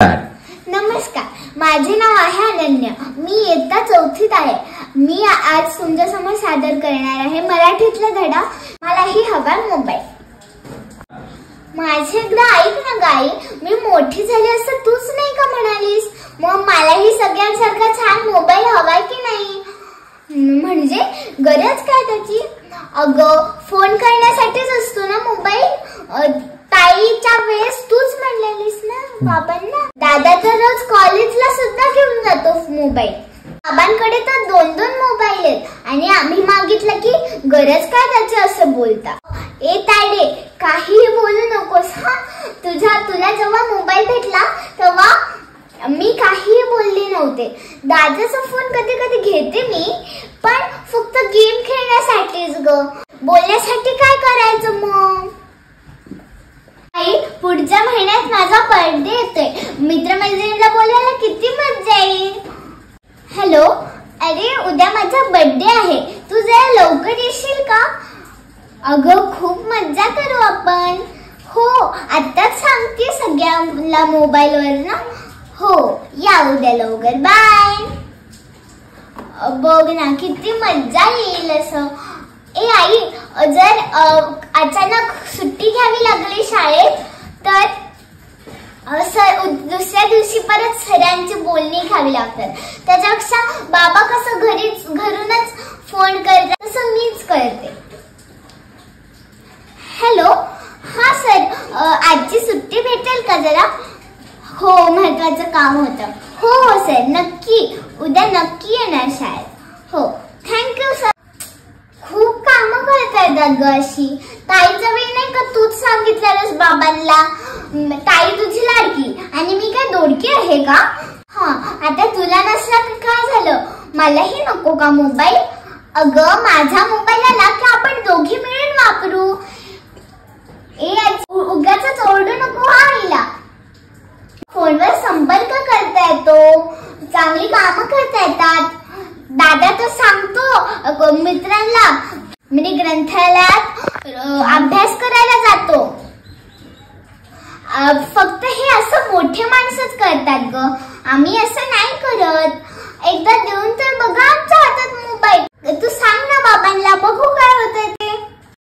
नमस्कार, माझे नाव आहे अनन्या। मी इयत्ता चौथीत आहे। मी आज तुमच्या समोर सादर करणार आहे मराठीतला धडा मलाही हवा मोबाईल। माझे एकदा ऐक ना गाई, मी मोठी झाली असं तूच नाही का म्हणालीस, मग मलाही सगळ्यांसारखा छान मोबाईल हवाय की नाही? म्हणजे गरज काय त्याची? अगं फोन करण्यासाठीच असतो ना मोबाईल। ताईच्या वेळेस तूच म्हणलेलीस ना बाबांना। दादा तर रोज कॉलेजला सुद्धा घेऊन जातो मोबाईल। बाबांकडे तर दोन मोबाईल आहेत आणि आम्ही मागितलं की गरज काय त्याची असं बोलता। ए तायडे, काही बोलू नकोस हा। तुला जेव्हा मोबाईल भेटला तेव्हा मी काही बोलले नव्हते। दादाचा फोन कधी कधी घेते मी, पण फक्त गेम खेळण्यासाठीच ग। बोलण्यासाठी काय करायचं मग? पुढच्या महिन्यात माझा बर्थडे येतोय, मित्रमैत्रिणीला बोलायला किती मजा येईल। हॅलो, अरे उद्या माझा बर्थडे आहे, तू जरा लवकर येशील का? अगं खूप मज्जा करू आपण। हो, आताच सांगते सगळ्यांना मोबाईलवर ना। हो, या उद्या लवकर, बाय। बघ ना किती मज्जा येईल असं। ए आई, जर अचानक सुट्टी घ्यावी लागली शाळेत तर दुसऱ्या दिवशी परत सरांची बोलणी घ्यावी लागतात। त्याच्यापेक्षा बाबा कसं घरूनच फोन करतात तसं मीच करते। हॅलो, हा सर, आजची सुट्टी भेटेल का जरा? हो, महत्वाचं काम होतं। हो सर, नक्की उद्या नक्की येणार शाळेत। हो, थँक्यू सर। खूप कामं करतायत अगं अशी। ताईच्या वेळी नाही का तूच सांगितलेलंस बाबांना ताई तुझी लाडकी आणि मी काय दोडकी आहे का? हा, आता तुला नसला तर काय झालं, मलाही नको का मोबाईल? अगं माझा मोबाईल आला की आपण दोघी मिळून वापरू। उगाच ओरडू नको हा आईला। फोनवर संपर्क करता येतो, चांगली कामं करता येतात। दादा तर सांगतो मित्रांना, मी ग्रंथालयात अभ्यास करायला जातो। फक्त हे असं मोठे माणसंच करतात ग, आम्ही असं नाही करत। एकदा देऊन तर बघा आमच्या हातात मोबाईल। तू सांग ना बाबांना, बघू काय होतंय।